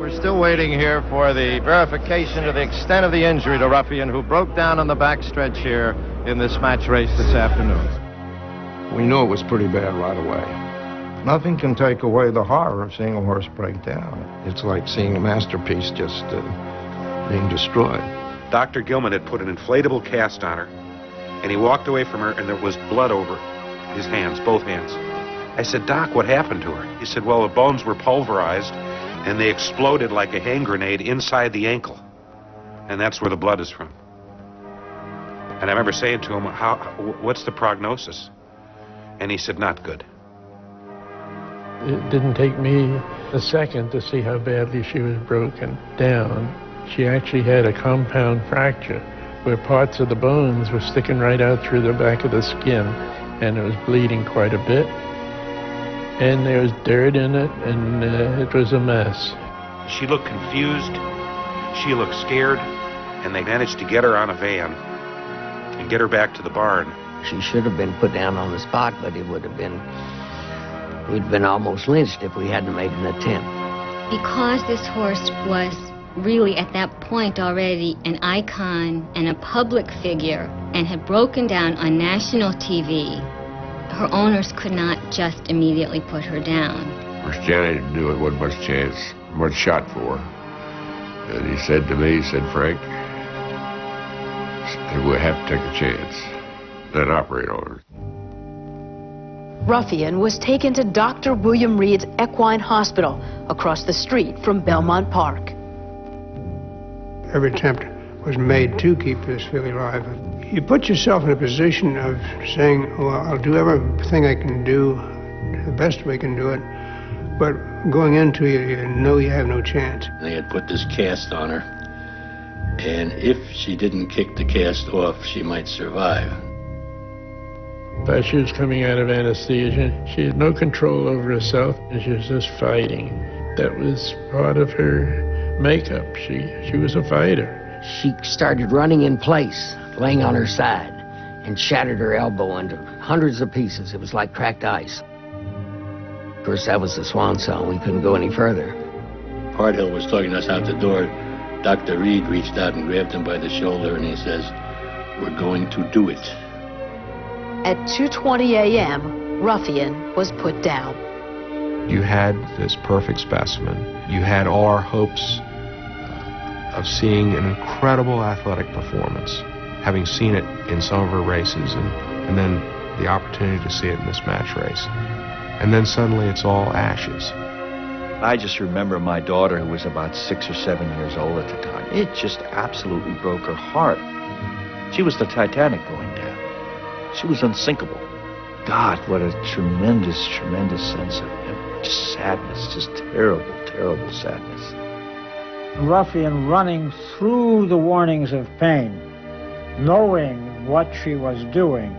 We're still waiting here for the verification of the extent of the injury to Ruffian, who broke down on the backstretch here in this match race this afternoon. We knew it was pretty bad right away. Nothing can take away the horror of seeing a horse break down. It's like seeing a masterpiece just being destroyed. Dr. Gilman had put an inflatable cast on her, and he walked away from her, and there was blood over his hands, both hands. I said, "Doc, what happened to her?" He said, "Well, the bones were pulverized, and they exploded like a hand grenade inside the ankle. And that's where the blood is from." And I remember saying to him, what's the prognosis? And he said, "Not good." It didn't take me a second to see how badly she was broken down. She actually had a compound fracture where parts of the bones were sticking right out through the back of the skin, and it was bleeding quite a bit. And there was dirt in it, and it was a mess. She looked confused. She looked scared, and they managed to get her on a van and get her back to the barn. She should have been put down on the spot, but it would have been, we'd been almost lynched if we hadn't made an attempt. Because this horse was really at that point already an icon and a public figure and had broken down on national TV, her owners could not just immediately put her down. Christianity knew it wasn't much chance, much shot for her. And he said to me, he said, "Frank, we'll have to take a chance, then operate on her." Ruffian was taken to Dr. William Reed's Equine Hospital across the street from Belmont Park. Every attempt was made to keep this filly alive. You put yourself in a position of saying, well, I'll do everything I can do, the best way I can do it, but going into it, you know you have no chance. They had put this cast on her, and if she didn't kick the cast off, she might survive. But she was coming out of anesthesia. She had no control over herself, and she was just fighting. That was part of her makeup. She was a fighter. She started running in place, laying on her side, and shattered her elbow into hundreds of pieces. It was like cracked ice. Of course, that was the swan song. We couldn't go any further. Parthill was talking us out the door. Dr. Reed reached out and grabbed him by the shoulder, and he says, "We're going to do it." At 2:20 a.m., Ruffian was put down. You had this perfect specimen. You had all our hopes of seeing an incredible athletic performance, having seen it in some of her races, and then the opportunity to see it in this match race. And then suddenly it's all ashes. I just remember my daughter, who was about 6 or 7 years old at the time. It just absolutely broke her heart. She was the Titanic going down. She was unsinkable. God, what a tremendous, tremendous sense of just sadness, just terrible, terrible sadness. Ruffian running through the warnings of pain, knowing what she was doing,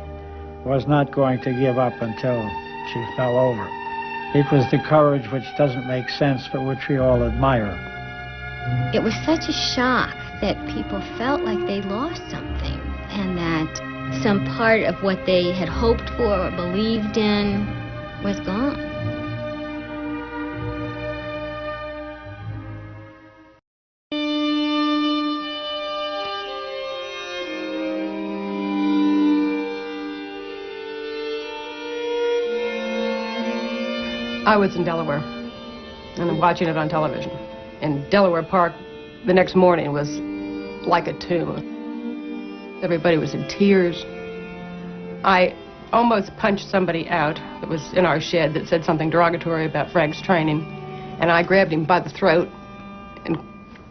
was not going to give up until she fell over. It was the courage which doesn't make sense, but which we all admire. It was such a shock that people felt like they lost something, and that some part of what they had hoped for or believed in was gone. I was in Delaware, and I'm watching it on television. And Delaware Park the next morning was like a tomb. Everybody was in tears. I almost punched somebody out that was in our shed that said something derogatory about Frank's training, and I grabbed him by the throat and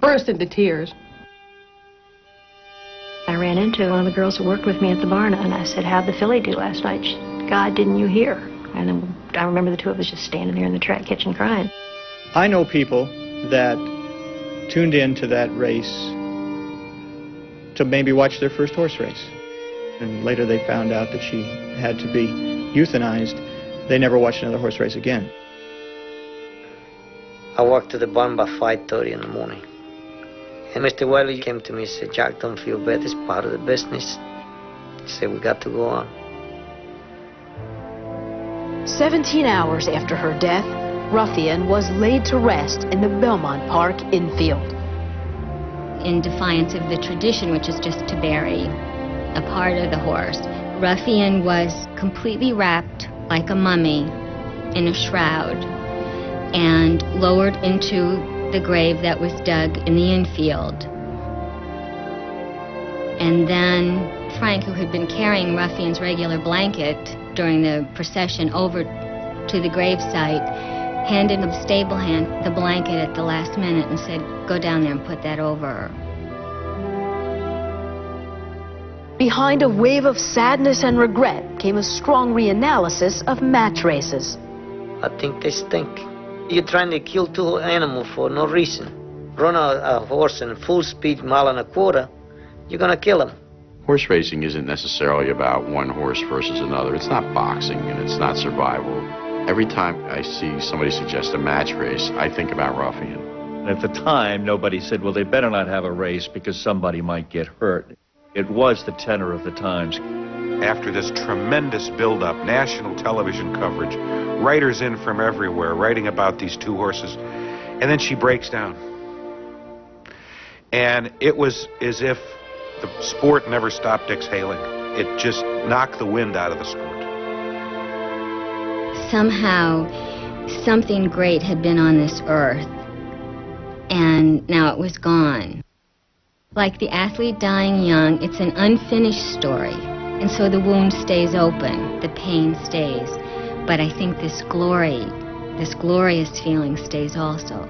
burst into tears. I ran into one of the girls who worked with me at the barn, and I said, "How'd the filly do last night?" She said, "God, didn't you hear?" And then I remember the two of us just standing there in the track kitchen crying. I know people that tuned in to that race to maybe watch their first horse race. And later they found out that she had to be euthanized. They never watched another horse race again. I walked to the barn by 5:30 in the morning. And Mr. Wiley came to me and said, "Jack, don't feel bad. It's part of the business." He said, "We got to go on." 17 hours after her death, Ruffian was laid to rest in the Belmont Park infield. In defiance of the tradition, which is just to bury a part of the horse, Ruffian was completely wrapped like a mummy in a shroud and lowered into the grave that was dug in the infield. And then Frank, who had been carrying Ruffian's regular blanket during the procession over to the gravesite, handed the stable hand the blanket at the last minute and said, "Go down there and put that over her." Behind a wave of sadness and regret came a strong reanalysis of match races. I think they stink. You're trying to kill two animals for no reason. Run a horse in full speed, mile and a quarter, you're gonna kill him. Horse racing isn't necessarily about one horse versus another. It's not boxing and it's not survival. Every time I see somebody suggest a match race, I think about Ruffian. At the time, nobody said, well, they better not have a race because somebody might get hurt. It was the tenor of the times. After this tremendous build-up, national television coverage, writers in from everywhere writing about these two horses, and then she breaks down. And it was as if the sport never stopped exhaling. It just knocked the wind out of the sport. Somehow, something great had been on this earth, and now it was gone. Like the athlete dying young, it's an unfinished story, and so the wound stays open, the pain stays. But I think this glory, this glorious feeling stays also.